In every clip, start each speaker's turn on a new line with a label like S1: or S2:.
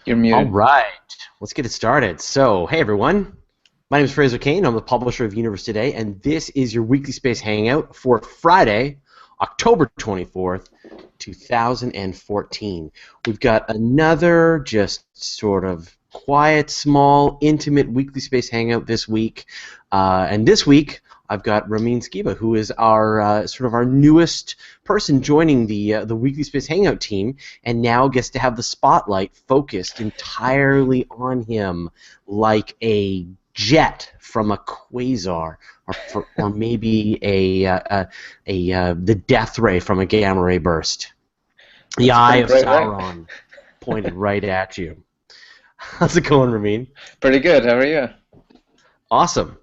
S1: You're
S2: All
S1: muted.
S2: right, let's get it started. So, hey everyone, my name is Fraser Cain. I'm the publisher of Universe Today, and this is your weekly space hangout for Friday, October 24th, 2014. We've got another just sort of quiet, small, intimate weekly space hangout this week, and this week I've got Ramin Skibba, who is our sort of our newest person joining the weekly space hangout team, and now gets to have the spotlight focused entirely on him, like a jet from a quasar, or maybe the death ray from a gamma ray burst. The
S1: That's a
S2: eye
S1: pretty
S2: of
S1: great way.
S2: Sauron pointed right at you. How's it going, Ramin?
S1: Pretty good. How are you?
S2: Awesome.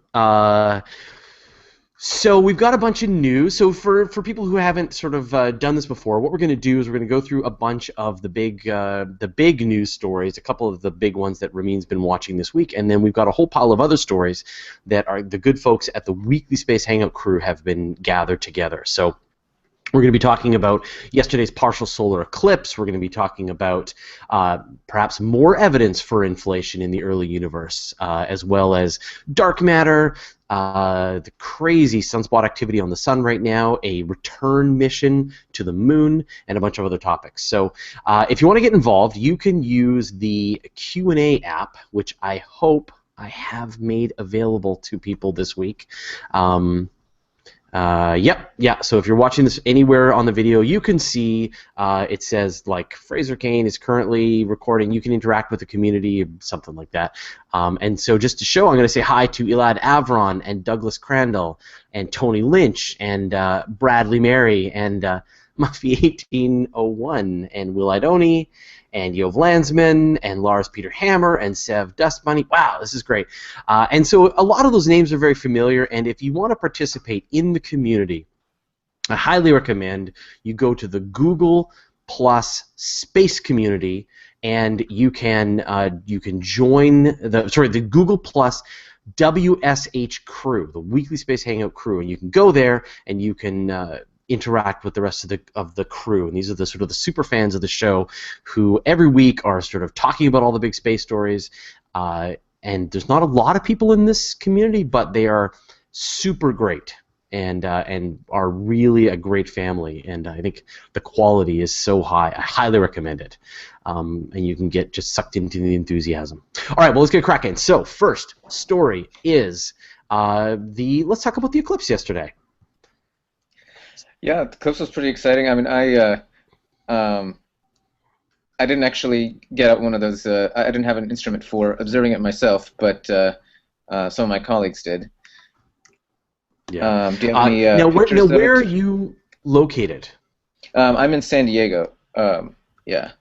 S2: So we've got a bunch of news. So for people who haven't sort of done this before, what we're going to do is we're going to go through a bunch of the big news stories, a couple of the big ones that Ramin's been watching this week, and then we've got a whole pile of other stories that are the good folks at the Weekly Space Hangout crew have been gathered together. So we're going to be talking about yesterday's partial solar eclipse. We're going to be talking about perhaps more evidence for inflation in the early universe, as well as dark matter, the crazy sunspot activity on the sun right now, a return mission to the moon, and a bunch of other topics. So if you want to get involved, you can use the Q&A app, which I hope I have made available to people this week. Yeah. So if you're watching this anywhere on the video, you can see it says like Fraser Cain is currently recording. You can interact with the community, something like that. And so just to show, I'm going to say hi to Elad Avron and Douglas Crandall and Tony Lynch and Bradley Mary and Muffy 1801 and Will Idoni and Yov Landsman and Lars Peter Hammer and Sev Dust Bunny. Wow, this is great. And so a lot of those names are very familiar, and if you want to participate in the community, I highly recommend you go to the Google Plus Space Community, and you can join the Google Plus WSH crew, the Weekly Space Hangout crew, and you can go there and you can interact with the rest of the crew, and these are the sort of the super fans of the show who every week are sort of talking about all the big space stories. And there's not a lot of people in this community, but they are super great and are really a great family. And I think the quality is so high. I highly recommend it, and you can get just sucked into the enthusiasm. All right, well, let's get cracking. So first story is let's talk about the eclipse yesterday.
S1: Yeah, the eclipse was pretty exciting. I mean, I didn't actually get out one of those. I didn't have an instrument for observing it myself, but some of my colleagues did.
S2: Yeah.
S1: Do you have any
S2: now,
S1: pictures of
S2: where are
S1: it?
S2: you located?
S1: I'm in San Diego. Yeah.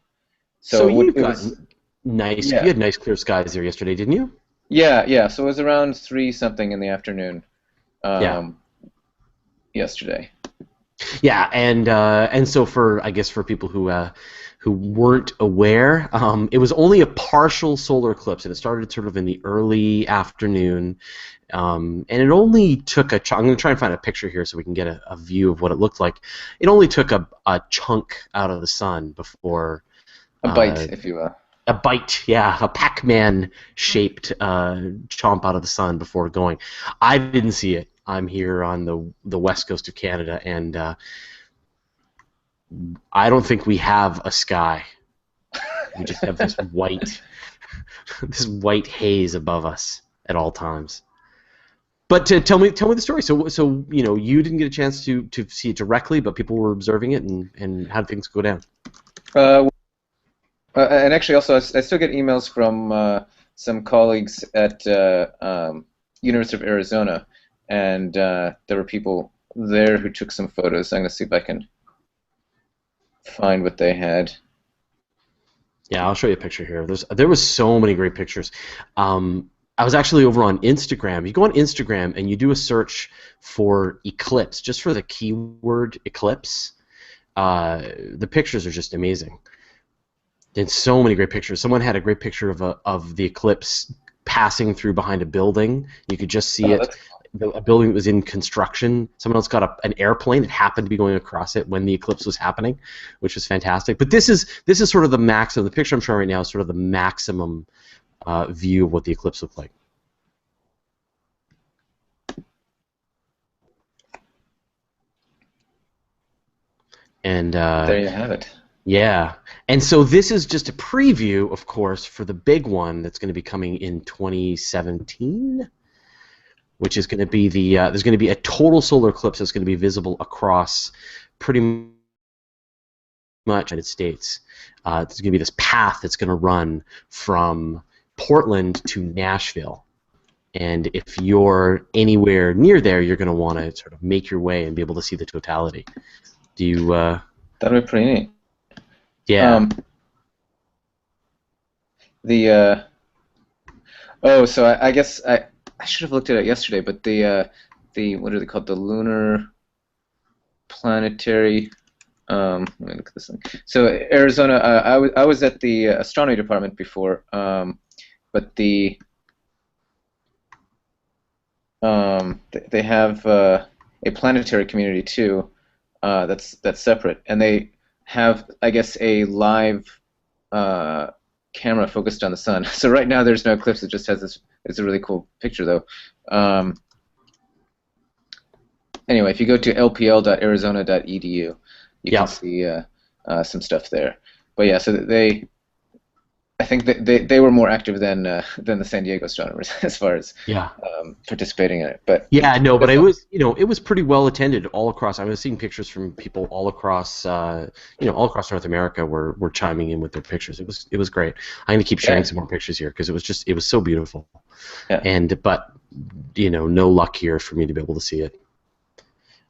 S2: So
S1: So
S2: you've
S1: it
S2: got
S1: was.
S2: nice. You
S1: Yeah.
S2: had nice clear skies there yesterday, didn't you?
S1: Yeah. So it was around 3 something in the afternoon.
S2: Yeah.
S1: Um, Yesterday.
S2: Yeah, and so I guess for people who weren't aware, it was only a partial solar eclipse, and it started sort of in the early afternoon, and it only took a chunk. I'm going to try and find a picture here so we can get a view of what it looked like. It only took a chunk out of the sun before
S1: A bite, if you will.
S2: a bite, yeah, a Pac-Man shaped chomp out of the sun before going. I didn't see it. I'm here on the west coast of Canada, and I don't think we have a sky. We just have this this white haze above us at all times. But tell me the story. So you didn't get a chance to see it directly, but people were observing it, and how did things go down?
S1: And actually, also, I still get emails from some colleagues at University of Arizona, and there were people there who took some photos. I'm going to see if I can find what they had.
S2: Yeah, I'll show you a picture here. There was so many great pictures. I was actually over on Instagram. You go on Instagram and you do a search for eclipse, just for the keyword eclipse. The pictures are just amazing. And so many great pictures. Someone had a great picture of the eclipse passing through behind a building. You could just see it. a building that was in construction. Someone else got an airplane that happened to be going across it when the eclipse was happening, which was fantastic. But this is sort of the maximum. The picture I'm showing right now is sort of the maximum view of what the eclipse looked like. And
S1: there you have it.
S2: Yeah, and so this is just a preview, of course, for the big one that's going to be coming in 2017, which is going to be there's going to be a total solar eclipse that's going to be visible across pretty much the United States. There's going to be this path that's going to run from Portland to Nashville, and if you're anywhere near there, you're going to want to sort of make your way and be able to see the totality. Do you?
S1: That'd be pretty neat.
S2: Yeah.
S1: So I guess I should have looked at it yesterday, but the what are they called? The Lunar Planetary. Let me look at this thing. So Arizona, I was at the astronomy department before, but they have a planetary community too. That's separate, and they have, I guess, a live camera focused on the sun. So right now there's no eclipse. It just has this. It's a really cool picture, though. Anyway, if you go to lpl.arizona.edu, you can see some stuff there. But yeah, so I think that they were more active than the San Diego astronomers as far as participating in it. But
S2: but it was pretty well attended all across. I was seeing pictures from people all across all across North America were chiming in with their pictures. It was great. I'm going to keep sharing some more pictures here because it was so beautiful. Yeah. But no luck here for me to be able to see it.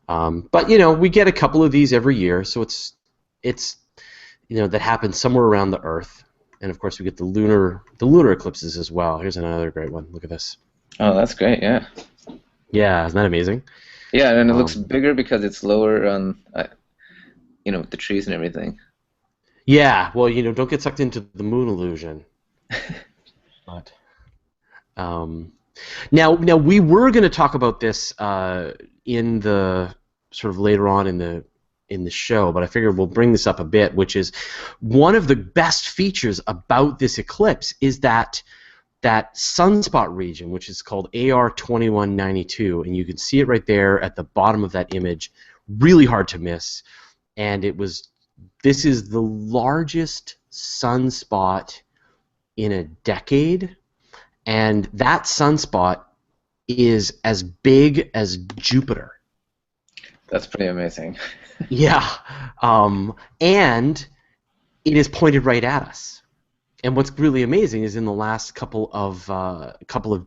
S2: But we get a couple of these every year, so it's that happens somewhere around the Earth. And of course, we get the lunar eclipses as well. Here's another great one. Look at this.
S1: Oh, that's great. Yeah.
S2: Yeah, isn't that amazing?
S1: Yeah, and it looks bigger because it's lower on, with the trees and everything.
S2: Yeah. Well, don't get sucked into the moon illusion. But now we were going to talk about this in the sort of later on in the show, but I figured we'll bring this up a bit, which is one of the best features about this eclipse is that sunspot region, which is called AR 2192, and you can see it right there at the bottom of that image, really hard to miss, and this is the largest sunspot in a decade, and that sunspot is as big as Jupiter.
S1: That's pretty amazing.
S2: Yeah, and it is pointed right at us. And what's really amazing is in the last couple of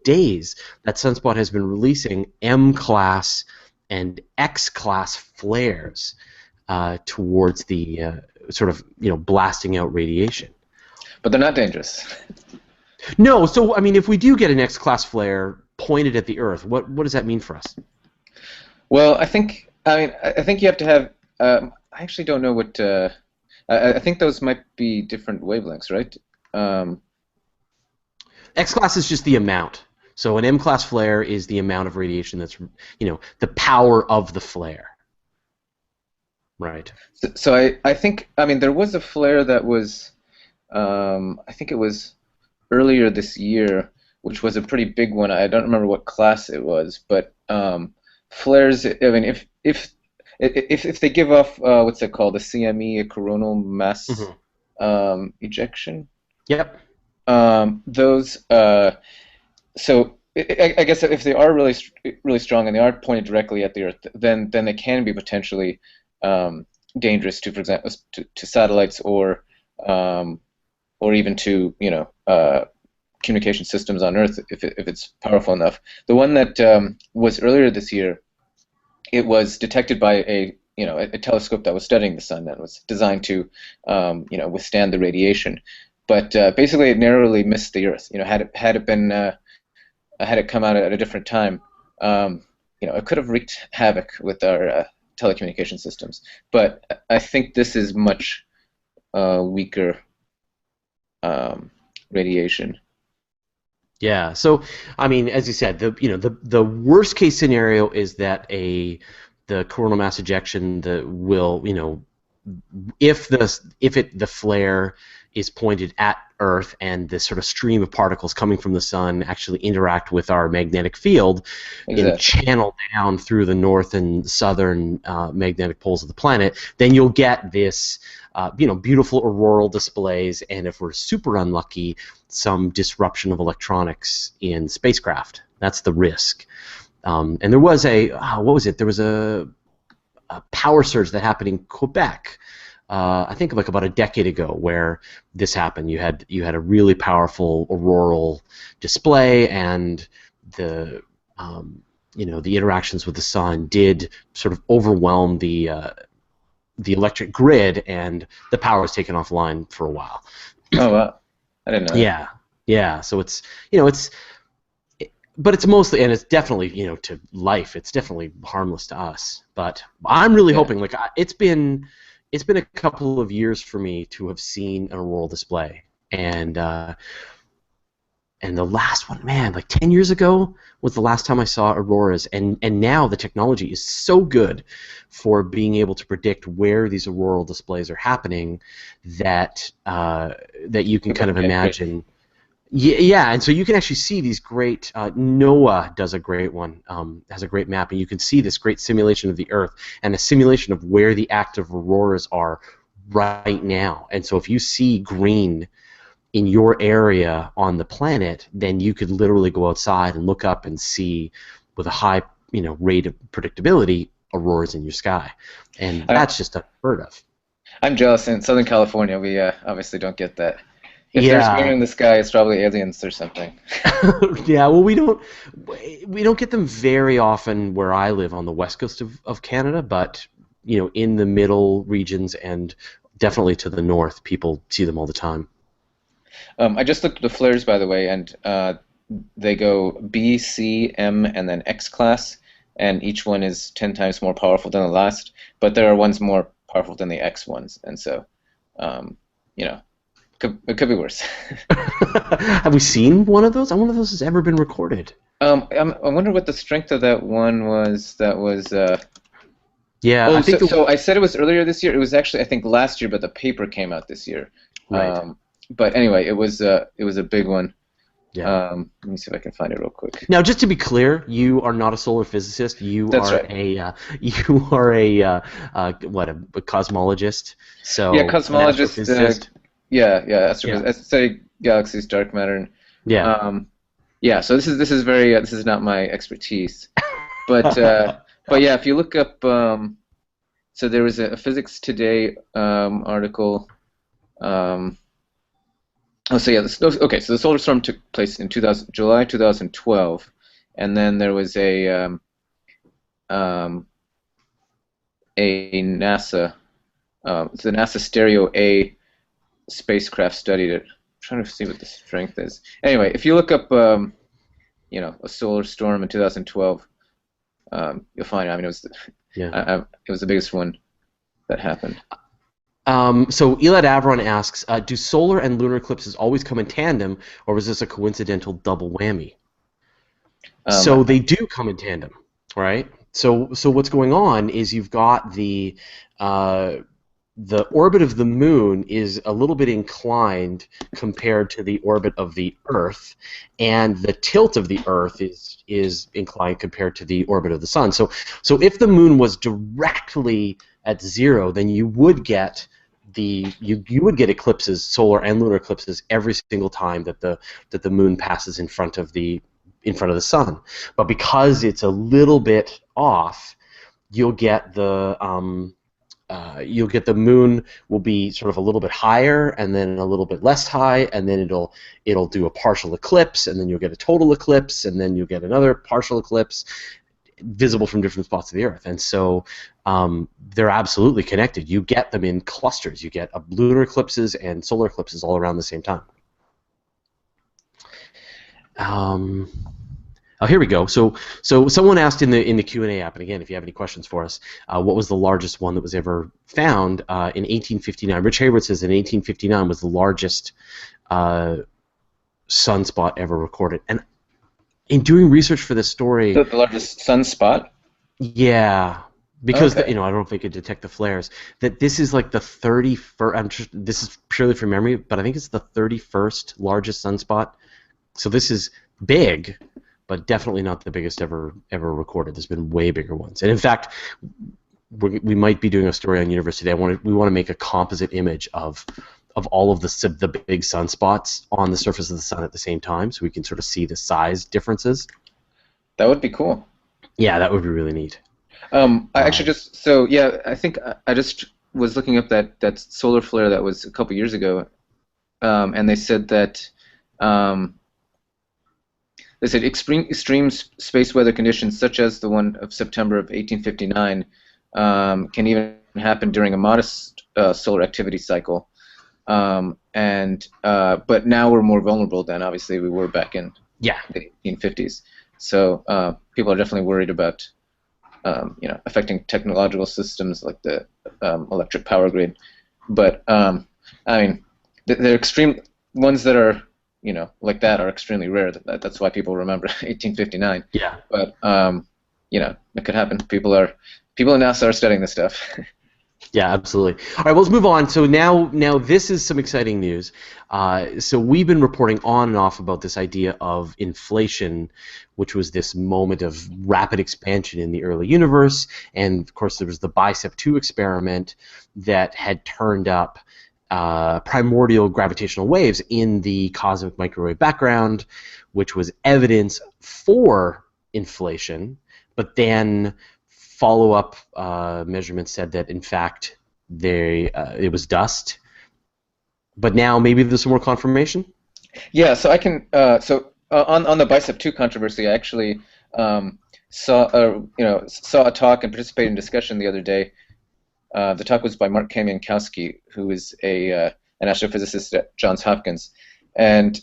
S2: days, that sunspot has been releasing M-class and X-class flares towards the sort of blasting out radiation.
S1: But they're not dangerous.
S2: No, so I mean, if we do get an X-class flare pointed at the Earth, what does that mean for us?
S1: Well, I think you have to have. I actually don't know what. I think those might be different wavelengths, right?
S2: X-class is just the amount. So an M-class flare is the amount of radiation that's, the power of the flare. Right.
S1: So I think, there was a flare that was, I think it was earlier this year, which was a pretty big one. I don't remember what class it was, but flares, if they give off, what's it called, a CME, a coronal mass ejection?
S2: Yep.
S1: Those, so I guess if they are really strong and they are pointed directly at the Earth, then they can be potentially dangerous to, for example, to satellites or even to communication systems on Earth if it's powerful enough. The one that was earlier this year, it was detected by a telescope that was studying the sun and was designed to withstand the radiation. But basically, it narrowly missed the Earth. Had it come out at a different time, it could have wreaked havoc with our telecommunication systems. But I think this is much weaker radiation.
S2: Yeah. So, I mean, as you said, the worst case scenario is that the coronal mass ejection that will, if the flare is pointed at Earth and this sort of stream of particles coming from the sun actually interact with our magnetic field and
S1: Exactly.
S2: channel down through the north and southern magnetic poles of the planet, then you'll get this beautiful auroral displays, and if we're super unlucky, some disruption of electronics in spacecraft. That's the risk. And there was what was it? There was a power surge that happened in Quebec. I think like about a decade ago, where this happened. You had a really powerful auroral display, and the interactions with the sun did sort of overwhelm the electric grid, and the power was taken offline for a while.
S1: Oh wow, I didn't know that.
S2: Yeah, yeah. So but it's mostly, and it's definitely, to life, it's definitely harmless to us. But I'm really hoping, like, it's been a couple of years for me to have seen an auroral display, and the last one, man, like 10 years ago was the last time I saw auroras, and now the technology is so good for being able to predict where these auroral displays are happening that you can kind of imagine. Yeah, and so you can actually see these great. NOAA does a great one, has a great map, and you can see this great simulation of the Earth and a simulation of where the active auroras are right now. And so if you see green in your area on the planet, then you could literally go outside and look up and see, with a high rate of predictability, auroras in your sky, and that's just unheard of.
S1: I'm jealous. In Southern California, we obviously don't get that. If there's green
S2: Yeah.
S1: in the sky, it's probably aliens or something.
S2: Yeah, well, we don't get them very often where I live on the west coast of Canada, but in the middle regions and definitely to the north, people see them all the time.
S1: I just looked at the flares, by the way, and they go B, C, M, and then X class, and each one is 10 times more powerful than the last. But there are ones more powerful than the X ones, and so, you know, it could be worse.
S2: Have we seen one of those? One of those has ever been recorded.
S1: I wonder what the strength of that one was. That was.
S2: Yeah,
S1: Oh,
S2: I think
S1: so I said it was earlier this year. It was actually, I think, last year, but the paper came out this year.
S2: right.
S1: But anyway, it was a big one.
S2: Yeah.
S1: Let me see if I can find it real quick.
S2: Now, just to be clear, you are not a solar physicist. You
S1: That's
S2: are
S1: right.
S2: a cosmologist. So
S1: Yeah,
S2: an
S1: cosmologist.
S2: astrophysicist.
S1: Yeah,
S2: Yeah.
S1: I study galaxies, dark matter, and
S2: Yeah.
S1: yeah. So this is not my expertise, but yeah, if you look up, so there was a Physics Today article. Oh, so yeah, okay. So the solar storm took place in July 2012, and then there was um, a NASA, it's the NASA Stereo A spacecraft studied it. I'm trying to see what the strength is. Anyway, if you look up, a solar storm in 2012, you'll find it. I mean,
S2: Yeah.
S1: it was the biggest one that happened.
S2: So Elad Avron asks, do solar and lunar eclipses always come in tandem, or was this a coincidental double whammy? So
S1: Um,
S2: they do come in tandem, right? So what's going on is you've got the orbit of the moon is a little bit inclined compared to the orbit of the Earth, and the tilt of the Earth is inclined compared to the orbit of the sun. So if the moon was directly at zero, then you would get you would get eclipses, solar and lunar eclipses, every single time that the moon passes in front of the sun. But because it's a little bit off, you'll get the moon will be sort of a little bit higher and then a little bit less high, and then it'll do a partial eclipse, and then you'll get a total eclipse, and then you'll get another partial eclipse, visible from different spots of the Earth. And so they're absolutely connected. You get them in clusters. You get lunar eclipses and solar eclipses all around the same time. Oh, here we go. So someone asked in the Q&A app, and again, if you have any questions for us, what was the largest one that was ever found in 1859? Rich Hayward says in 1859 was the largest sunspot ever recorded. And in doing research for this story,
S1: The largest sunspot?
S2: yeah, because
S1: Okay.
S2: I don't know if they could detect the flares. That this is like the 31st. This is purely from memory, but I think it's the 31st largest sunspot. So this is big, but definitely not the biggest ever recorded. There's been way bigger ones, and in fact, we might be doing a story on Universe Today. We want to make a composite image of all of the big sunspots on the surface of the sun at the same time, so we can sort of see the size differences.
S1: That would be cool.
S2: Yeah, that would be really neat.
S1: I actually I think I just was looking up that solar flare that was a couple years ago, and they said that extreme space weather conditions such as the one of September of 1859 can even happen during a modest solar activity cycle. But now we're more vulnerable than obviously we were back in the 1850s. So people are definitely worried about affecting technological systems like the electric power grid. But I mean, the extreme ones that are like that are extremely rare. That's why people remember 1859.
S2: Yeah.
S1: But it could happen. People in NASA are studying this stuff.
S2: Yeah, absolutely. All right, well, let's move on. So now this is some exciting news. So we've been reporting on and off about this idea of inflation, which was this moment of rapid expansion in the early universe, and of course there was the Bicep 2 experiment that had turned up primordial gravitational waves in the cosmic microwave background, which was evidence for inflation, but then follow-up measurements said that in fact it was dust. But now maybe there's some more confirmation.
S1: Yeah, so I can on the Bicep 2 controversy, I actually saw a talk and participated in discussion the other day. The talk was by Mark Kamiankowski, who is an astrophysicist at Johns Hopkins. And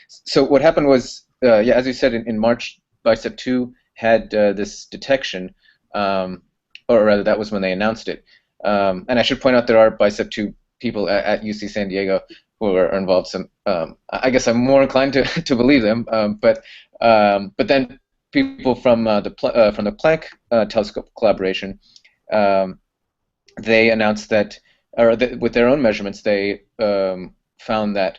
S1: so what happened was, as you said, in March, Bicep 2 had this detection, or rather that was when they announced it. And I should point out there are Bicep 2 people at UC San Diego who are involved. Some, I guess I'm more inclined to believe them, but then people from the Planck telescope collaboration, they announced that, with their own measurements, they found that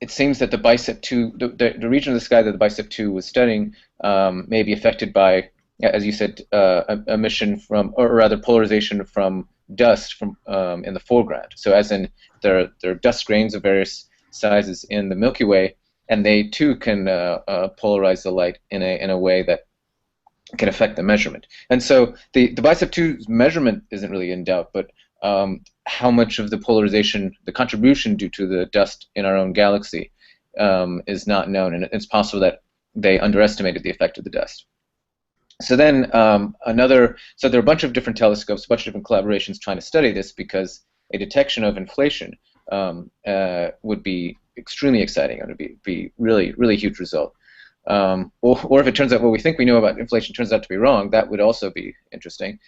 S1: it seems that the Bicep 2, the region of the sky that the Bicep 2 was studying, may be affected by, as you said, emission from, or rather polarization from dust from in the foreground. So as in there are dust grains of various sizes in the Milky Way, and they too can polarize the light in a way that can affect the measurement. And so the Bicep 2's measurement isn't really in doubt, but how much of the polarization, the contribution due to the dust in our own galaxy is not known, and it's possible that they underestimated the effect of the dust. So then so there are a bunch of different telescopes, a bunch of different collaborations trying to study this, because a detection of inflation would be extremely exciting. It would be really, really huge result. Or if it turns out what we think we know about inflation turns out to be wrong, that would also be interesting.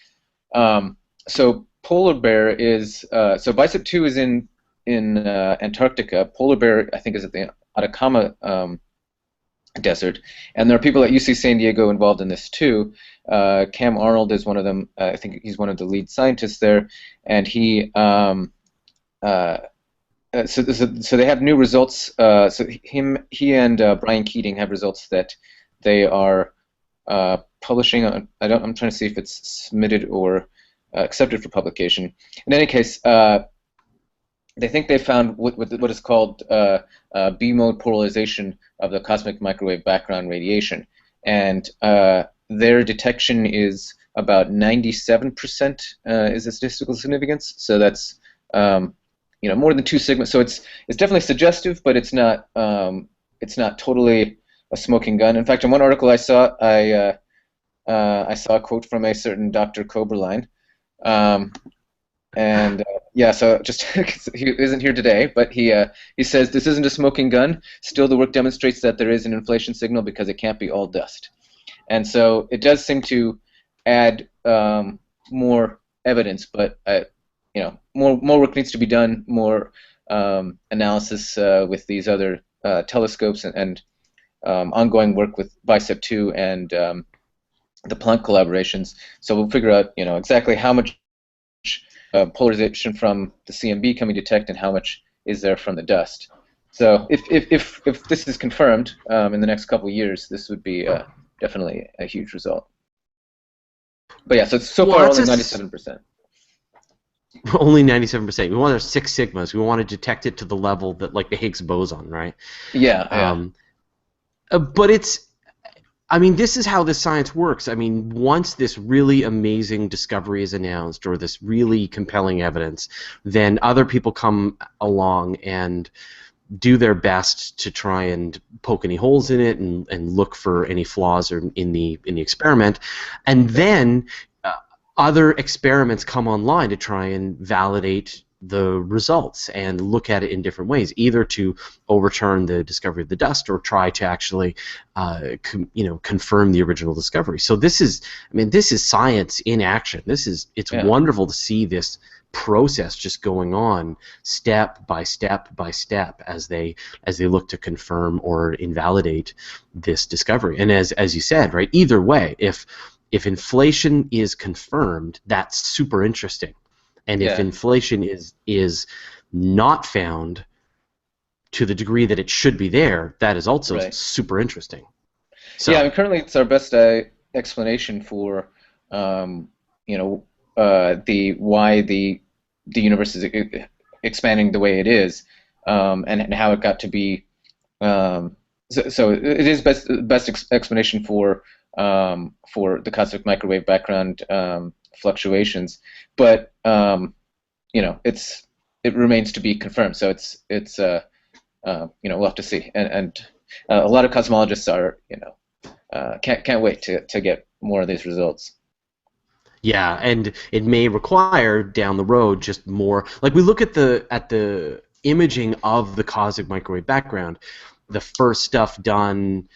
S1: So POLARBEAR is so Bicep 2 is in Antarctica. POLARBEAR, I think, is at the Atacama Desert, and there are people at UC San Diego involved in this too. Cam Arnold is one of them. I think he's one of the lead scientists there, and he. So they have new results. So he and Brian Keating have results that they are publishing on. I'm trying to see if it's submitted or accepted for publication. In any case, they think they found what is called B-mode polarization of the cosmic microwave background radiation, and their detection is about 97% is a statistical significance. So that's more than 2 sigma. So it's definitely suggestive, but it's not totally a smoking gun. In fact, in one article I saw, I saw a quote from a certain Dr. Koberlein. So just he isn't here today, but he says this isn't a smoking gun. Still, the work demonstrates that there is an inflation signal because it can't be all dust, and so it does seem to add more evidence. But more work needs to be done. More analysis with these other telescopes and ongoing work with BICEP2 and the Planck collaborations. So we'll figure out, exactly how much polarization from the CMB can we detect and how much is there from the dust. So if this is confirmed in the next couple of years, this would be definitely a huge result. But yeah, so it's so far only 97%.
S2: Only 97%. We want our 6 sigmas. We want to detect it to the level that, like, the Higgs boson, right?
S1: Yeah.
S2: But this is how this science works. Once this really amazing discovery is announced, or this really compelling evidence, then other people come along and do their best to try and poke any holes in it and look for any flaws in the experiment, and then other experiments come online to try and validate the results and look at it in different ways, either to overturn the discovery of the dust or try to actually confirm the original discovery. So this is science in action. It's wonderful to see this process just going on step by step by step as they look to confirm or invalidate this discovery. And as you said, right, either way, if inflation is confirmed, that's super interesting. And if inflation is not found to the degree that it should be there, that is also super interesting. So,
S1: yeah, currently it's our best explanation for why the universe is expanding the way it is, and how it got to be. So it is best explanation for the cosmic microwave background fluctuations, but it remains to be confirmed. So we'll have to see, and a lot of cosmologists are can't wait to get more of these results.
S2: Yeah, and it may require down the road just more. Like, we look at the imaging of the cosmic microwave background, the first stuff done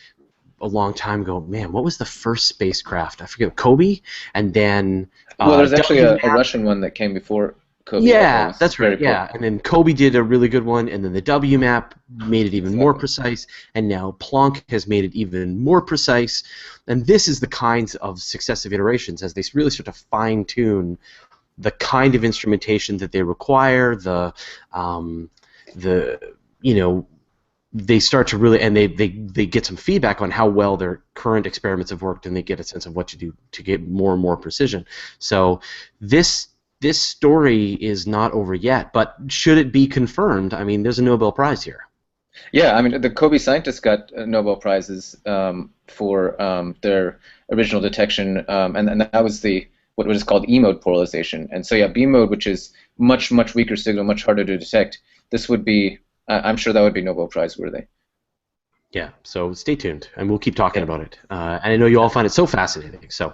S2: a long time ago. Man, what was the first spacecraft? I forget. Kobe, and then
S1: there's actually a Russian one that came before Kobe.
S2: Yeah, that's right. Yeah, and then Kobe did a really good one, and then the WMAP made it even more precise, and now Planck has made it even more precise. And this is the kinds of successive iterations as they really start to fine-tune the kind of instrumentation that they require. They start to really, and they get some feedback on how well their current experiments have worked, and they get a sense of what to do to get more and more precision. So this story is not over yet, but should it be confirmed, there's a Nobel Prize here.
S1: Yeah, the Kobe scientists got Nobel Prizes for their original detection, and that was what is called E-mode polarization. And so, yeah, B-mode, which is much weaker signal, much harder to detect, this would be, I'm sure that would be Nobel Prize worthy.
S2: Yeah, so stay tuned, and we'll keep talking about it. And I know you all find it so fascinating. So,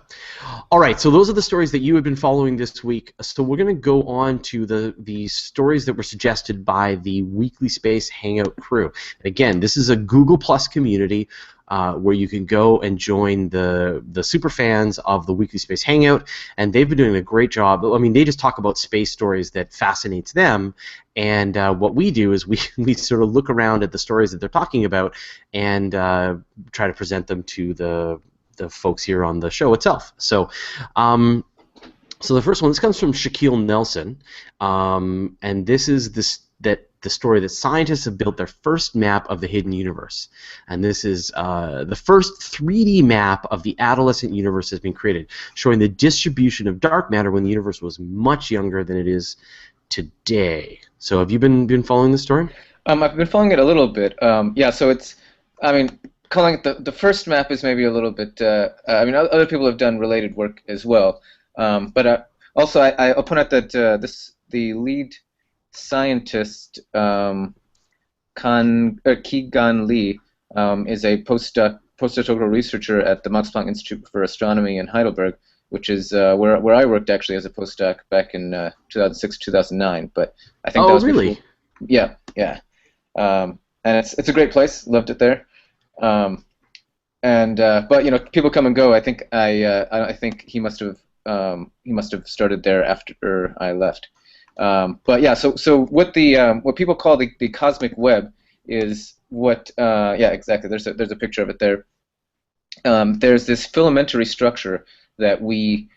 S2: all right, so those are the stories that you have been following this week. So we're going to go on to the stories that were suggested by the Weekly Space Hangout crew. And again, this is a Google Plus community where you can go and join the super fans of the Weekly Space Hangout, and they've been doing a great job. They just talk about space stories that fascinates them, and what we do is we sort of look around at the stories that they're talking about and try to present them to the folks here on the show itself. So the first one, this comes from Shaquille Nelson, and this is the story that scientists have built their first map of the hidden universe. And this is the first 3D map of the adolescent universe has been created, showing the distribution of dark matter when the universe was much younger than it is today. So have you been following this story?
S1: I've been following it a little bit. Yeah, so it's, calling it the first map is maybe a little bit, other people have done related work as well. But also I'll point out that the lead scientist, Ki-Gan Lee, is a postdoctoral researcher at the Max Planck Institute for Astronomy in Heidelberg, which is where I worked actually as a postdoc back in 2006, 2009. But I think that was
S2: really
S1: before. Yeah. And it's a great place. Loved it there. But people come and go. I think I think he must have started there after I left. But yeah, so what people call the cosmic web is what yeah, exactly. There's a picture of it there. There's this filamentary structure that we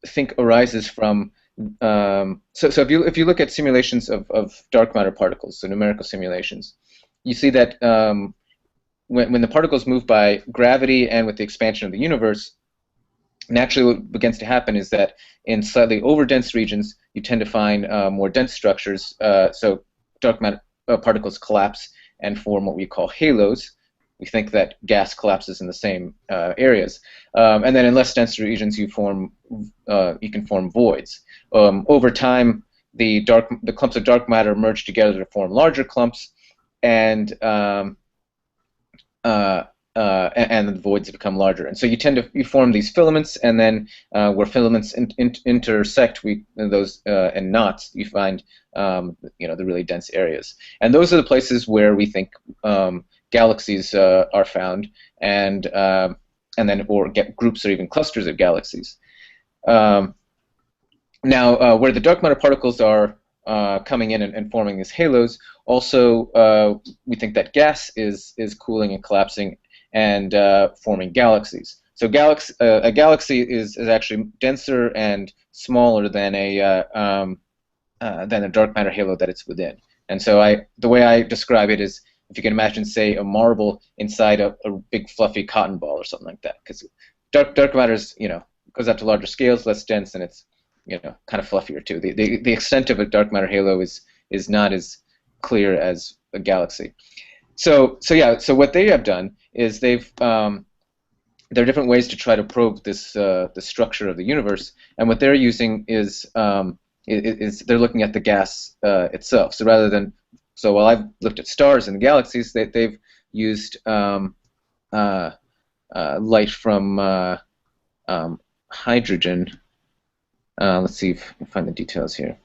S1: think arises from. So if you look at simulations of dark matter particles, so numerical simulations, you see that when the particles move by gravity and with the expansion of the universe, naturally what begins to happen is that in slightly over-dense regions, you tend to find more dense structures. So dark matter particles collapse and form what we call halos. We think that gas collapses in the same areas, and then in less dense regions, you can form voids. Over time, the clumps of dark matter merge together to form larger clumps, and the voids become larger. And so you form these filaments, and then where filaments intersect, in knots, you find the really dense areas. And those are the places where we think galaxies are found, and then get groups or even clusters of galaxies. Now, where the dark matter particles are coming in and forming these halos, also we think that gas is cooling and collapsing and forming galaxies. So a galaxy is actually denser and smaller than a dark matter halo that it's within. And so the way I describe it is, if you can imagine, say, a marble inside a big fluffy cotton ball or something like that, because dark matter is, goes out to larger scales, less dense, and it's kind of fluffier too. The extent of a dark matter halo is not as clear as a galaxy. So what they have done is there are different ways to try to probe this the structure of the universe, and what they're using is they're looking at the gas itself. So while I've looked at stars and galaxies, they've used light from hydrogen. Let's see if I can find the details here.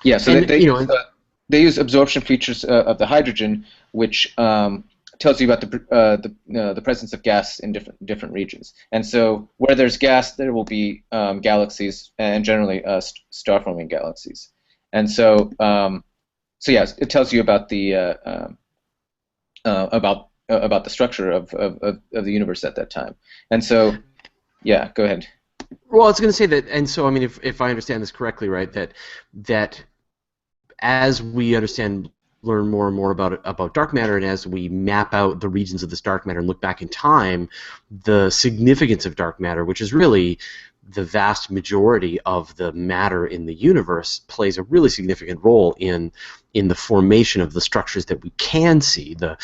S1: Yeah, so they use absorption features of the hydrogen, which tells you about the presence of gas in different regions. And so where there's gas, there will be galaxies, and generally star-forming galaxies. And so yeah, it tells you about the structure of the universe at that time. And so, yeah, go ahead.
S2: Well, I was going to say that, and so I mean, if I understand this correctly, right, that as we learn more and more about dark matter, and as we map out the regions of this dark matter and look back in time, the significance of dark matter, which is really the vast majority of the matter in the universe, plays a really significant role in the formation of the structures that we can see, the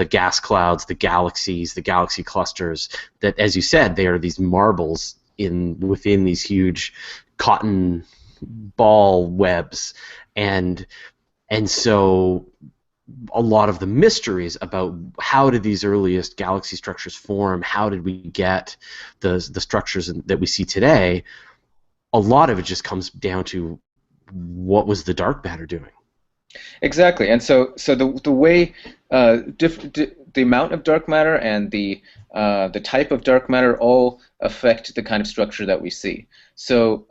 S2: gas clouds, the galaxies, the galaxy clusters, that, as you said, they are these marbles within these huge cotton ball webs, and so a lot of the mysteries about how did these earliest galaxy structures form, how did we get the structures that we see today, a lot of it just comes down to what was the dark matter doing.
S1: Exactly, and so the way the amount of dark matter and the type of dark matter all affect the kind of structure that we see. So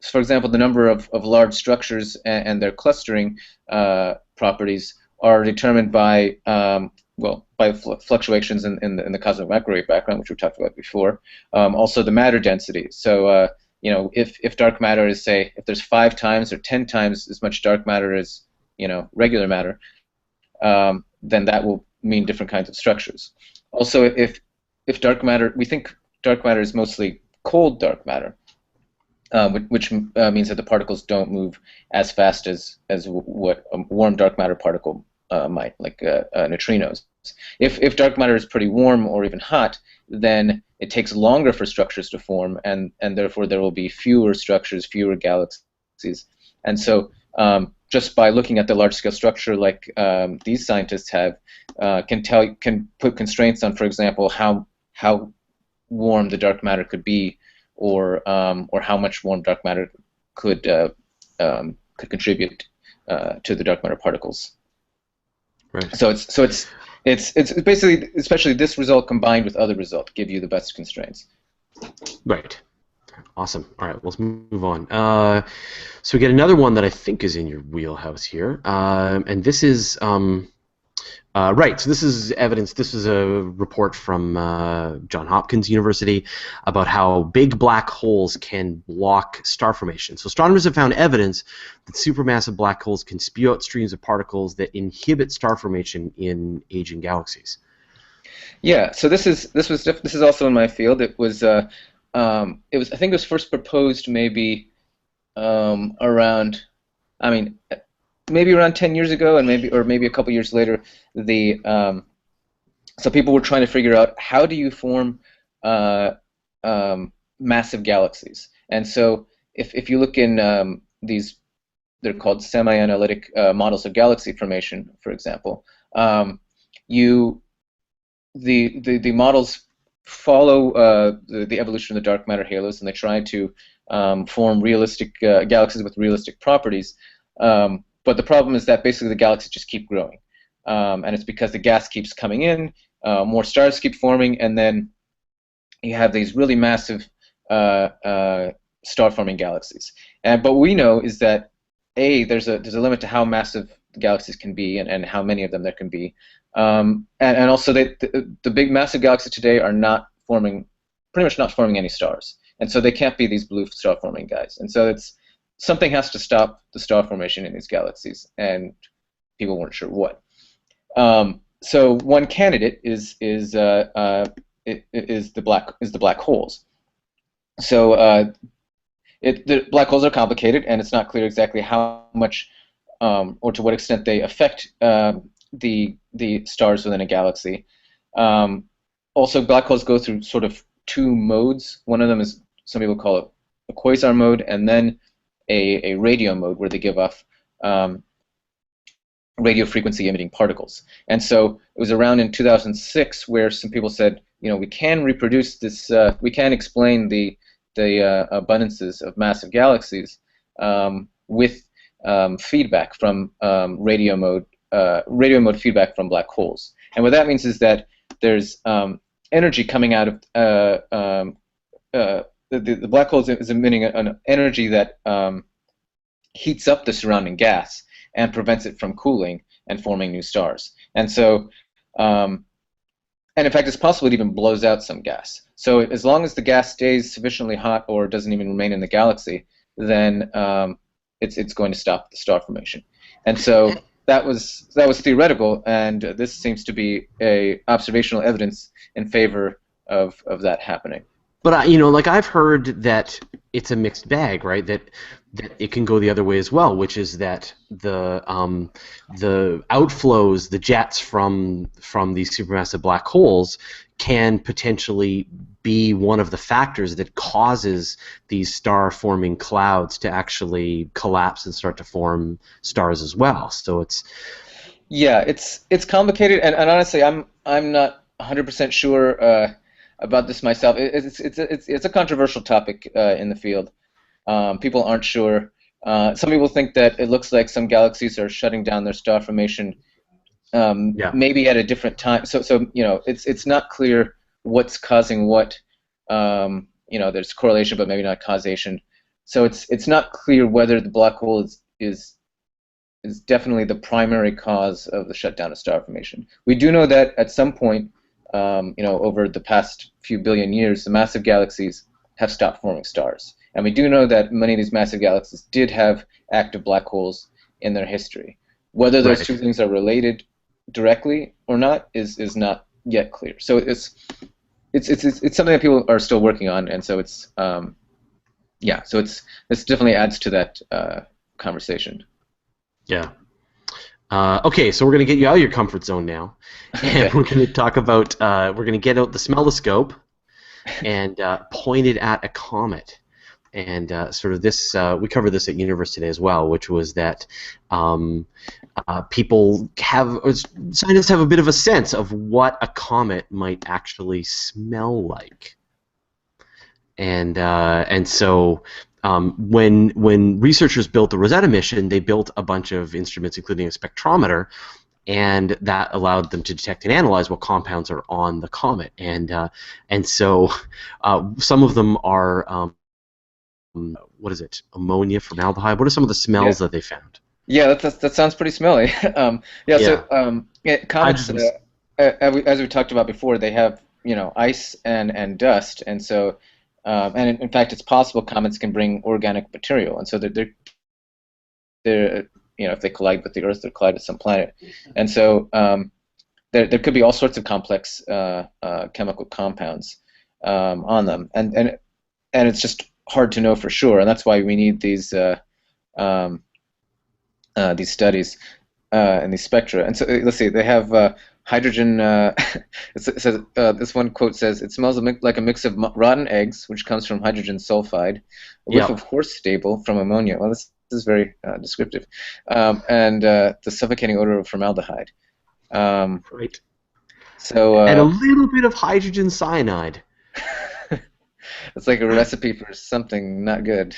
S1: for example, the number of large structures and their clustering properties are determined by fluctuations in the cosmic microwave background, which we talked about before. Also, the matter density. So if dark matter is, say, if there's 5 times or 10 times as much dark matter as regular matter, then that will mean different kinds of structures. Also, if dark matter, we think dark matter is mostly cold dark matter, which means that the particles don't move as fast as what a warm dark matter particle might, like neutrinos. If dark matter is pretty warm or even hot, then it takes longer for structures to form, and therefore there will be fewer structures, fewer galaxies. And so just by looking at the large-scale structure, like these scientists have, can put constraints on, for example, how warm the dark matter could be, or how much warm dark matter could contribute to the dark matter particles.
S2: Right.
S1: So it's basically, especially this result combined with other results, give you the best constraints.
S2: Right. Awesome. All right, let's move on. So we get another one that I think is in your wheelhouse here, and this is right. So this is evidence. This is a report from Johns Hopkins University about how big black holes can block star formation. So astronomers have found evidence that supermassive black holes can spew out streams of particles that inhibit star formation in aging galaxies.
S1: Yeah, so this is also in my field. I think it was first proposed maybe around, I mean, maybe around 10 years ago, and maybe a couple years later. So people were trying to figure out, how do you form massive galaxies. And so if you look in these, they're called semi-analytic models of galaxy formation, for example. You the models follow the evolution of the dark matter halos, and they try to form realistic galaxies with realistic properties. But the problem is that basically the galaxies just keep growing, and it's because the gas keeps coming in, more stars keep forming, and then you have these really massive star-forming galaxies. But what we know is that there's a limit to how massive the galaxies can be, and how many of them there can be. And also the big massive galaxies today are pretty much not forming any stars, and so they can't be these blue star forming guys. And so something has to stop the star formation in these galaxies, and people weren't sure what. So one candidate is the black holes. So the black holes are complicated, and it's not clear exactly how much or to what extent they affect the stars within a galaxy. Also, black holes go through sort of two modes. One of them is, some people call it a quasar mode, and then a radio mode, where they give off radio frequency emitting particles. And so it was around in 2006 where some people said, we can reproduce this, we can explain the abundances of massive galaxies with feedback from radio mode feedback from black holes. And what that means is that there's energy coming out of the black hole is emitting an energy that heats up the surrounding gas and prevents it from cooling and forming new stars. And so, and in fact, it's possible it even blows out some gas. So as long as the gas stays sufficiently hot, or doesn't even remain in the galaxy, then it's going to stop the star formation. And so that was theoretical, and this seems to be a observational evidence in favor of that happening.
S2: But like I've heard that it's a mixed bag, right? That it can go the other way as well, which is that the outflows, the jets from these supermassive black holes, can potentially be one of the factors that causes these star-forming clouds to actually collapse and start to form stars as well. So it's
S1: it's complicated, and honestly, I'm not 100% sure about this myself. It's a controversial topic in the field. People aren't sure. Some people think that it looks like some galaxies are shutting down their star formation, maybe at a different time. So it's not clear what's causing what. There's correlation, but maybe not causation. So it's not clear whether the black hole is definitely the primary cause of the shutdown of star formation. We do know that at some point, over the past few billion years, the massive galaxies have stopped forming stars. And we do know that many of these massive galaxies did have active black holes in their history. Whether those two things are related directly or not is not yet clear. So it's something that people are still working on, and so this definitely adds to that conversation.
S2: Yeah. Okay, so we're going to get you out of your comfort zone now, and we're going to talk about, we're going to get out the smelloscope and point it at a comet. And sort of this, we covered this at Universe today as well, which was that scientists have a bit of a sense of what a comet might actually smell like. And so when researchers built the Rosetta mission, they built a bunch of instruments, including a spectrometer, and that allowed them to detect and analyze what compounds are on the comet. And so some of them are what is it? Ammonia, formaldehyde. What are some of the smells that they found?
S1: Yeah, that sounds pretty smelly. Yeah, so comets,
S2: Hydrogen.
S1: as we talked about before, they have ice and dust, and so and in fact, it's possible comets can bring organic material, and so they're if they collide with the Earth, they collide with some planet, and so there could be all sorts of complex chemical compounds on them, and it's just hard to know for sure, and that's why we need these studies and these spectra. And so let's see, they have hydrogen. It says this one quote says, "It smells like a mix of rotten eggs, which comes from hydrogen sulfide, a whiff of horse stable from ammonia." Well, this is very descriptive, and the suffocating odor of formaldehyde.
S2: Right.
S1: So
S2: and a little bit of hydrogen cyanide.
S1: It's like a recipe for something not good.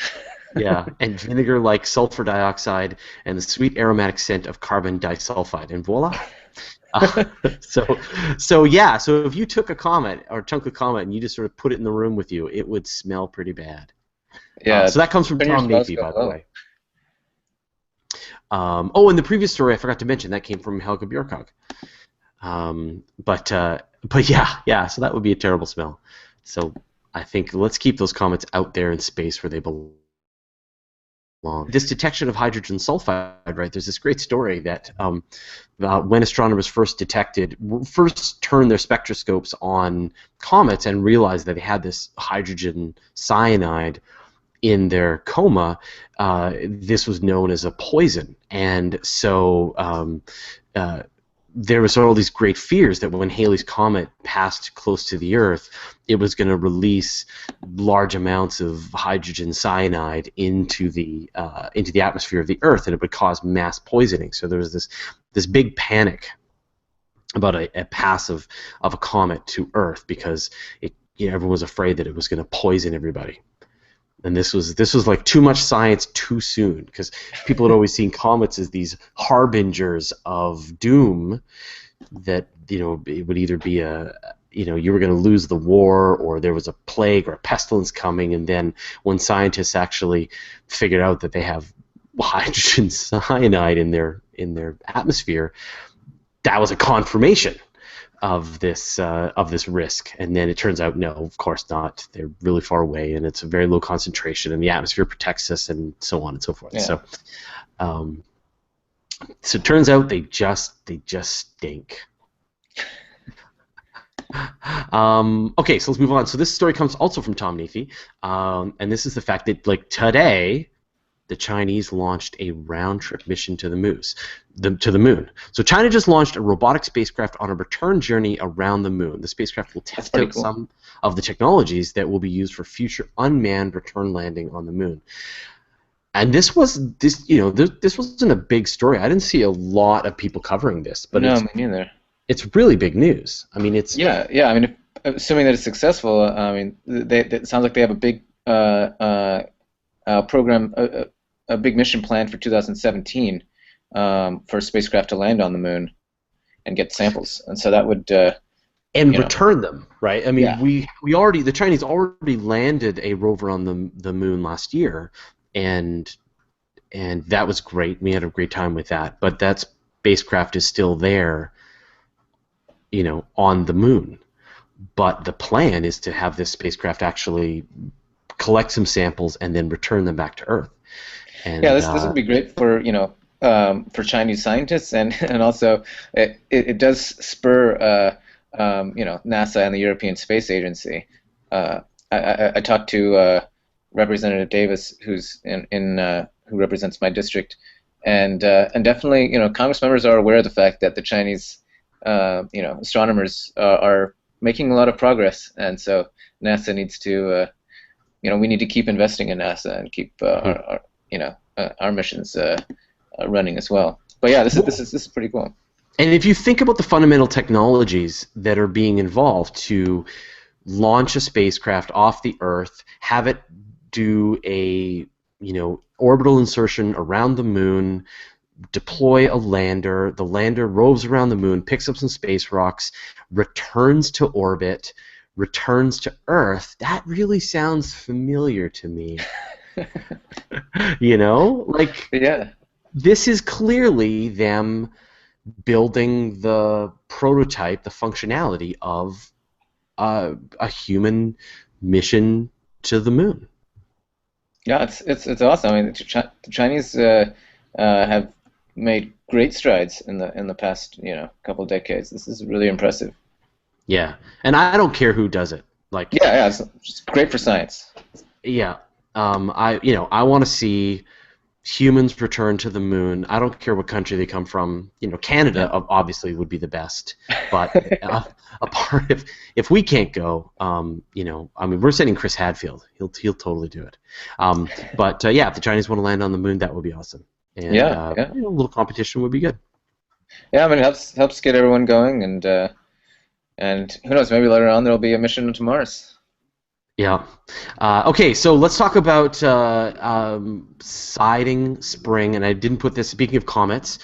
S2: Yeah, and vinegar like sulfur dioxide and the sweet aromatic scent of carbon disulfide, and voila. So if you took a comet or a chunk of comet and you just sort of put it in the room with you, it would smell pretty bad.
S1: Yeah.
S2: So that comes from Tom Navy, by the way. Oh, and the previous story I forgot to mention, that came from Helga Bjorkog. But yeah, so that would be a terrible smell. So I think let's keep those comets out there in space where they belong. This detection of hydrogen sulfide, right? There's this great story that when astronomers first turned their spectroscopes on comets and realized that they had this hydrogen cyanide in their coma, this was known as a poison, and so there was all these great fears that when Halley's Comet passed close to the Earth, it was going to release large amounts of hydrogen cyanide into the atmosphere of the Earth, and it would cause mass poisoning. So there was this big panic about a pass of a comet to Earth because everyone was afraid that it was going to poison everybody. And this was like too much science too soon, because people had always seen comets as these harbingers of doom, that it would either be you were going to lose the war, or there was a plague or a pestilence coming, and then when scientists actually figured out that they have hydrogen cyanide in their atmosphere, that was a confirmation of this risk. And then it turns out, no, of course not. They're really far away, and it's a very low concentration, and the atmosphere protects us, and so on and so forth.
S1: Yeah.
S2: So it turns out they just stink. Okay, so let's move on. So this story comes also from Tom Navy, and this is the fact that, like, today, the Chinese launched a round-trip mission to the moon. So China just launched a robotic spacecraft on a return journey around the moon. The spacecraft will test out some of the technologies that will be used for future unmanned return landing on the moon. And this wasn't a big story. I didn't see a lot of people covering this, but
S1: no, me neither.
S2: It's really big news. I mean, it's
S1: yeah. I mean, assuming that it's successful, I mean, it sounds like they have a big program. A big mission planned for 2017 for a spacecraft to land on the moon and get samples, and so that would
S2: return them, right? I mean,
S1: yeah.
S2: the Chinese already landed a rover on the moon last year, and that was great. We had a great time with that, but that spacecraft is still there, on the moon. But the plan is to have this spacecraft actually collect some samples and then return them back to Earth. And,
S1: this would be great for for Chinese scientists, and also it does spur NASA and the European Space Agency. I talked to Representative Davis, who's who represents my district, and definitely Congress members are aware of the fact that the Chinese astronomers are making a lot of progress, and so NASA needs to we need to keep investing in NASA and keep our missions running as well. But yeah, this is pretty cool.
S2: And if you think about the fundamental technologies that are being involved to launch a spacecraft off the Earth, have it do a orbital insertion around the moon, deploy a lander, the lander roves around the moon, picks up some space rocks, returns to orbit, returns to Earth, that really sounds familiar to me. You know, like
S1: Yeah.
S2: this is clearly them building the prototype, the functionality of a human mission to the moon.
S1: Yeah, it's awesome. I mean, the Chinese have made great strides in the past, couple of decades. This is really impressive.
S2: Yeah, and I don't care who does it. Like,
S1: Yeah, yeah, it's great for science.
S2: yeah, I want to see humans return to the moon. I don't care what country they come from. Canada
S1: Yeah.
S2: Obviously would be the best, but apart if we can't go, I mean, we're sending Chris Hadfield. He'll totally do it. But yeah, if the Chinese want to land on the moon, that would be awesome. And
S1: Yeah, yeah,
S2: a little competition would be good.
S1: yeah. I mean, it helps get everyone going, and who knows, maybe later on there'll be a mission to Mars.
S2: Yeah. Okay, so let's talk about Siding Spring, and I didn't put this. Speaking of comets,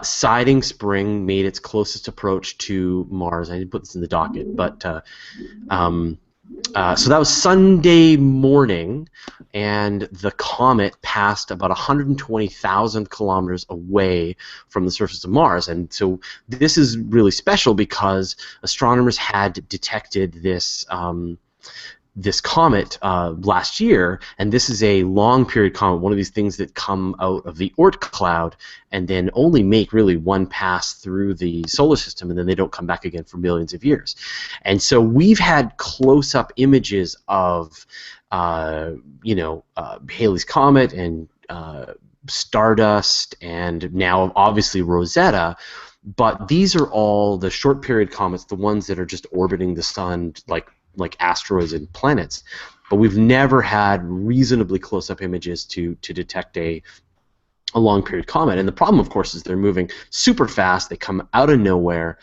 S2: Siding Spring made its closest approach to Mars. I didn't put this in the docket, but so that was Sunday morning, and the comet passed about 120,000 kilometers away from the surface of Mars. And so this is really special because astronomers had detected this comet last year, and this is a long period comet, one of these things that come out of the Oort cloud and then only make really one pass through the solar system, and then they don't come back again for millions of years. And so we've had close-up images of Halley's Comet and Stardust, and now obviously Rosetta. But these are all the short period comets, the ones that are just orbiting the sun like asteroids and planets, but we've never had reasonably close-up images to detect a long period comet. And the problem, of course, is they're moving super fast. They come out of nowhere.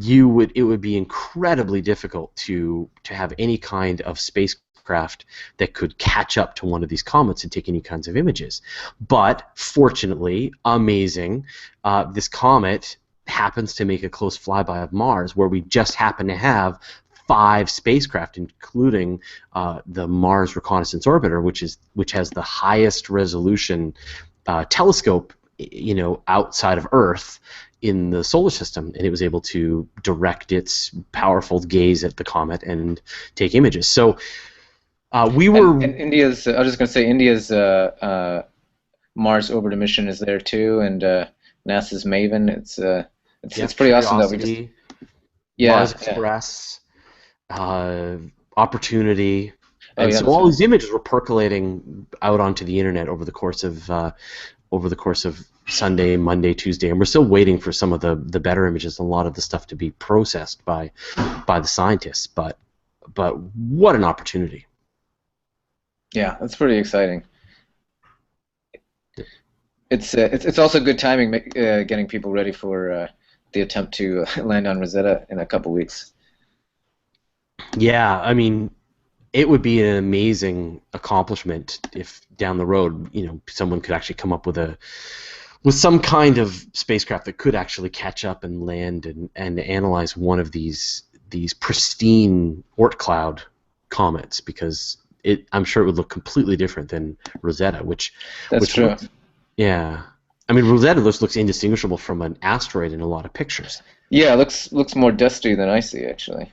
S2: It would be incredibly difficult to have any kind of spacecraft that could catch up to one of these comets and take any kinds of images. But fortunately, amazing, this comet happens to make a close flyby of Mars, where we just happen to have 5 spacecraft, including the Mars Reconnaissance Orbiter, which has the highest resolution telescope, outside of Earth in the solar system, and it was able to direct its powerful gaze at the comet and take images. So we were.
S1: And India's, I was just going to say, India's Mars orbiter mission is there too, and NASA's Maven. It's pretty awesome that we just. Yeah,
S2: Mars
S1: yeah.
S2: Express. Opportunity, and
S1: Yeah,
S2: so all these images were percolating out onto the internet over the course of Sunday, Monday, Tuesday, and we're still waiting for some of the better images, a lot of the stuff to be processed by the scientists. But what an opportunity!
S1: Yeah, that's pretty exciting. It's also good timing, getting people ready for the attempt to land on Rosetta in a couple weeks.
S2: Yeah, I mean, it would be an amazing accomplishment if down the road, someone could actually come up with some kind of spacecraft that could actually catch up and land and analyze one of these pristine Oort cloud comets, because I'm sure it would look completely different than Rosetta,
S1: That's true.
S2: Yeah, I mean, Rosetta looks indistinguishable from an asteroid in a lot of pictures.
S1: Yeah, it looks more dusty than icy, actually.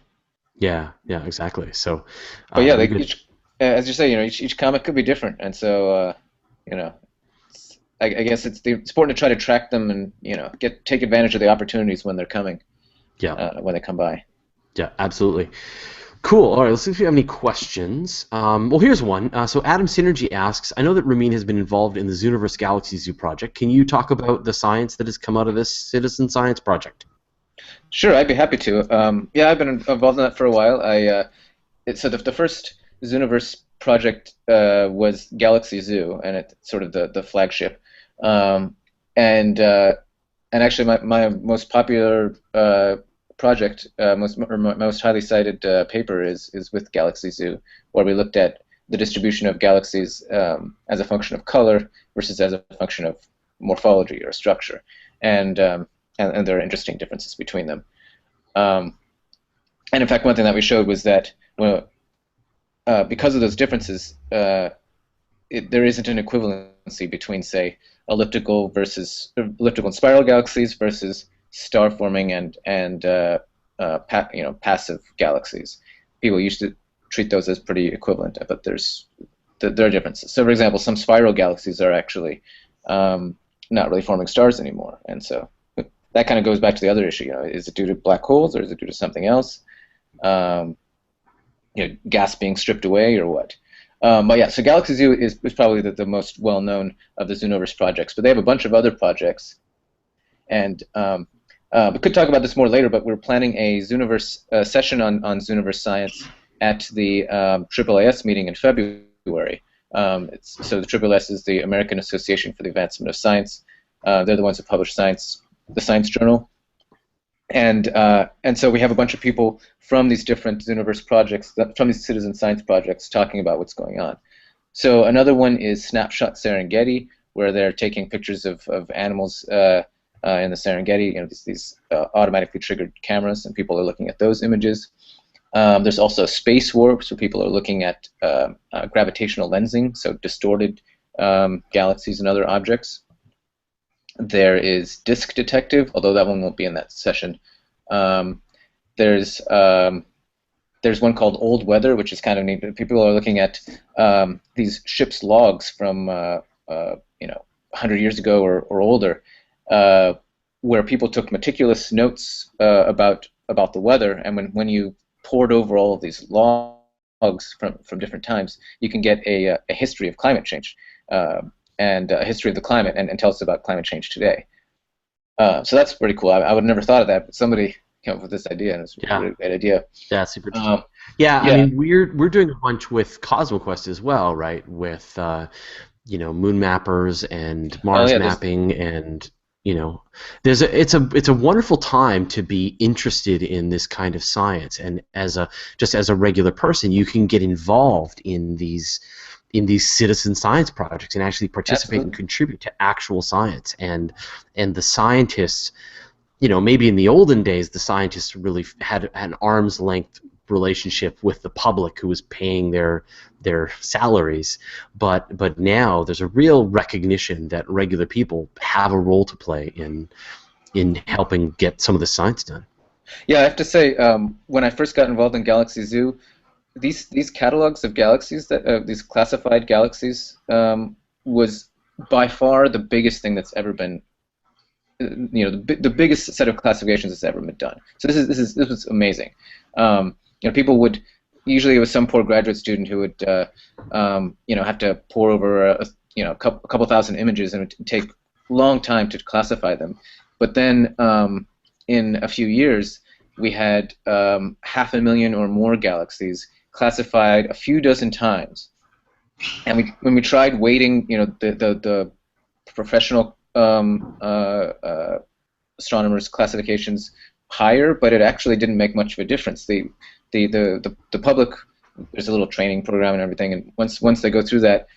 S2: Yeah, exactly. So,
S1: but yeah, as you say, each comet could be different, and so I guess it's important to try to track them and take advantage of the opportunities when they're coming.
S2: Yeah.
S1: When they come by.
S2: Yeah, absolutely. Cool. All right, let's see if we have any questions. Well, here's one. So Adam Synergy asks, I know that Ramin has been involved in the Zooniverse Galaxy Zoo project. Can you talk about the science that has come out of this citizen science project?
S1: Sure, I'd be happy to. Yeah, I've been involved in that for a while. So the first Zooniverse project was Galaxy Zoo, and it's sort of the flagship. And actually, my most popular project, most highly cited paper is with Galaxy Zoo, where we looked at the distribution of galaxies as a function of color versus as a function of morphology or structure, and there are interesting differences between them. And in fact, one thing that we showed was that because of those differences, there isn't an equivalency between, say, elliptical and spiral galaxies versus star forming and passive galaxies. People used to treat those as pretty equivalent, but there are differences. So, for example, some spiral galaxies are actually not really forming stars anymore, and so that kind of goes back to the other issue. Is it due to black holes or is it due to something else? Gas being stripped away or what? But yeah, so Galaxy Zoo is probably the most well-known of the Zooniverse projects, but they have a bunch of other projects, and we could talk about this more later, but we're planning a Zooniverse session on Zooniverse Science at the AAAS meeting in February. So the AAAS is the American Association for the Advancement of Science. They're the ones who publish the Science Journal. And so we have a bunch of people from these different Zooniverse projects, from these citizen science projects, talking about what's going on. So another one is Snapshot Serengeti, where they're taking pictures of animals in the Serengeti, these automatically triggered cameras, and people are looking at those images. There's also Space Warps, where people are looking at gravitational lensing, so distorted galaxies and other objects. There is Disk Detective, although that one won't be in that session. There's one called Old Weather, which is kind of neat. People are looking at these ships' logs from 100 years ago or older, where people took meticulous notes about the weather, and when you poured over all of these logs from different times, you can get a history of climate change. And a history of the climate, and tell us about climate change today. So that's pretty cool. I would have never thought of that, but somebody came up with this idea, and it's a really great idea.
S2: Yeah, super interesting. I mean, we're doing a bunch with CosmoQuest as well, right? With moon mappers and Mars mapping, and it's a wonderful time to be interested in this kind of science, and as a regular person, you can get involved in these citizen science projects and actually participate and contribute to actual science. And the scientists, maybe in the olden days, the scientists really had an arm's length relationship with the public who was paying their salaries. But now there's a real recognition that regular people have a role to play in helping get some of the science done.
S1: Yeah, I have to say, when I first got involved in Galaxy Zoo, these catalogs of galaxies, these classified galaxies, was by far the biggest thing that's ever been, the biggest set of classifications that's ever been done. So this was amazing. People would usually, it was some poor graduate student who would have to pore over a couple thousand images, and it would take a long time to classify them. But then in a few years, we had 500,000 or more galaxies classified a few dozen times, and when we tried weighting, the professional astronomers' classifications higher, but it actually didn't make much of a difference. The public, there's a little training program and everything, and once they go through that,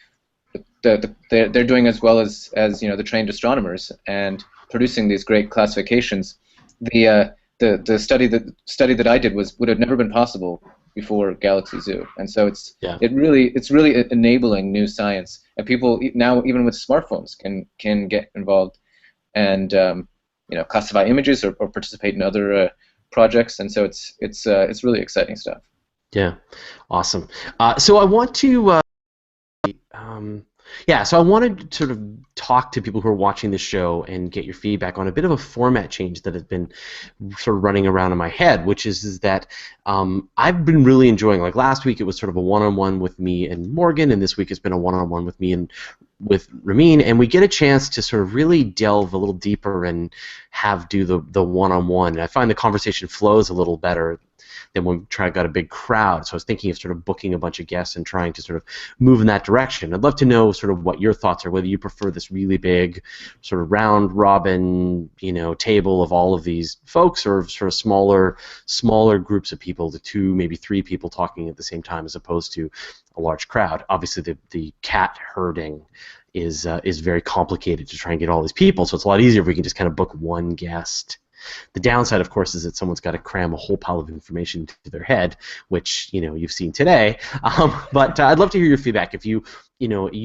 S1: they're doing as well as the trained astronomers and producing these great classifications. The study that I did would have never been possible before Galaxy Zoo, and so it's really enabling new science, and people now, even with smartphones, can get involved and classify images or participate in other projects, and so it's really exciting stuff.
S2: Yeah, awesome. So I want to so I wanted to sort of talk to people who are watching the show and get your feedback on a bit of a format change that has been sort of running around in my head, which is that I've been really enjoying, like last week it was sort of a one-on-one with me and Morgan, and this week it's been a one-on-one with me and with Ramin, and we get a chance to sort of really delve a little deeper and do the one-on-one. And I find the conversation flows a little better than when we got a big crowd. So I was thinking of sort of booking a bunch of guests and trying to sort of move in that direction. I'd love to know sort of what your thoughts are, whether you prefer this really big sort of round robin, table of all of these folks, or sort of smaller groups of people, the 2, maybe 3 people talking at the same time, as opposed to a large crowd. Obviously, the cat herding is very complicated to try and get all these people, so it's a lot easier if we can just kind of book one guest The downside, of course, is that someone's got to cram a whole pile of information into their head, which you've seen today. But I'd love to hear your feedback. If you've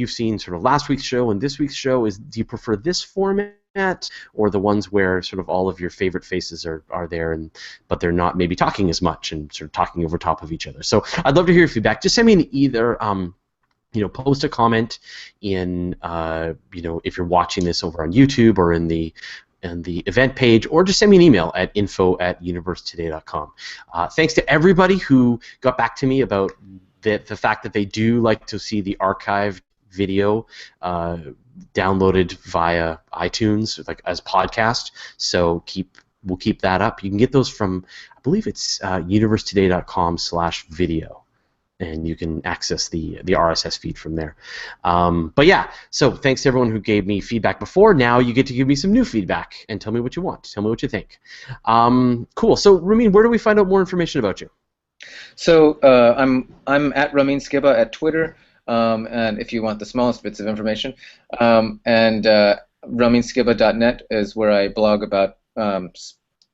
S2: seen sort of last week's show and this week's show, do you prefer this format or the ones where sort of all of your favorite faces are there, but they're not maybe talking as much and sort of talking over top of each other? So I'd love to hear your feedback. Just send me either. Post a comment in, if you're watching this over on YouTube or in the event page, or just send me an email at info@universetoday.com. Thanks to everybody who got back to me about the fact that they do like to see the archived video downloaded via iTunes, like as podcast. So we'll keep that up. You can get those from, I believe it's universetoday.com/video. And you can access the RSS feed from there. But yeah, so thanks to everyone who gave me feedback before. Now you get to give me some new feedback and tell me what you want. Tell me what you think. Cool. So Ramin, where do we find out more information about you?
S1: So I'm at Ramin Skibba at Twitter, and if you want the smallest bits of information, and raminskibba.net is where I blog about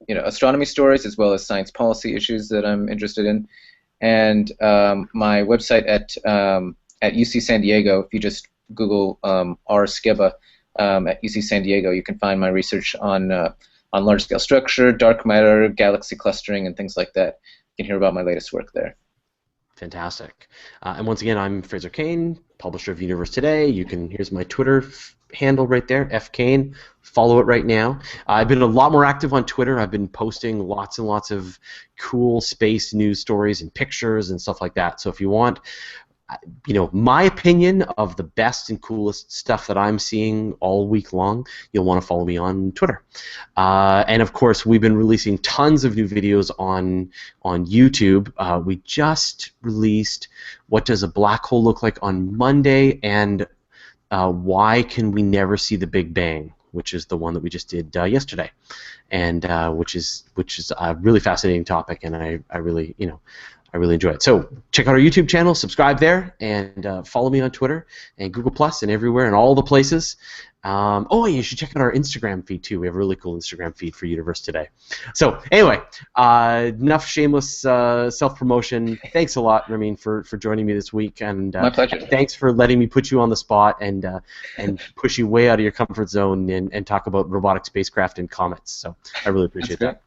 S1: astronomy stories as well as science policy issues that I'm interested in. And my website at UC San Diego, if you just Google R. Skibba at UC San Diego, you can find my research on large-scale structure, dark matter, galaxy clustering, and things like that. You can hear about my latest work there.
S2: Fantastic. And once again, I'm Fraser Cain, publisher of Universe Today. Here's my Twitter handle right there, fcain. Follow it right now. I've been a lot more active on Twitter. I've been posting lots and lots of cool space news stories and pictures and stuff like that. So if you want, my opinion of the best and coolest stuff that I'm seeing all week long, you'll want to follow me on Twitter. And of course, we've been releasing tons of new videos on YouTube. We just released What Does a Black Hole Look Like on Monday, and Why Can We Never See the Big Bang, which is the one that we just did yesterday, and which is a really fascinating topic, and I really enjoy it. So check out our YouTube channel, subscribe there, and follow me on Twitter and Google Plus and everywhere and all the places. You should check out our Instagram feed too. We have a really cool Instagram feed for Universe Today. So anyway, enough shameless self-promotion. Thanks a lot, Ramin, for joining me this week, and
S1: my pleasure.
S2: Thanks for letting me put you on the spot and push you way out of your comfort zone and talk about robotic spacecraft and comets. So I really appreciate that.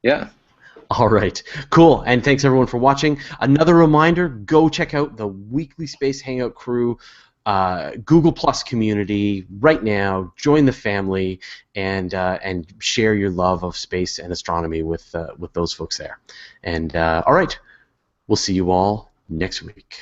S1: Yeah.
S2: All right, cool, and thanks everyone for watching. Another reminder, go check out the weekly Space Hangout crew Google Plus community right now. Join the family and share your love of space and astronomy with those folks there. And all right, we'll see you all next week.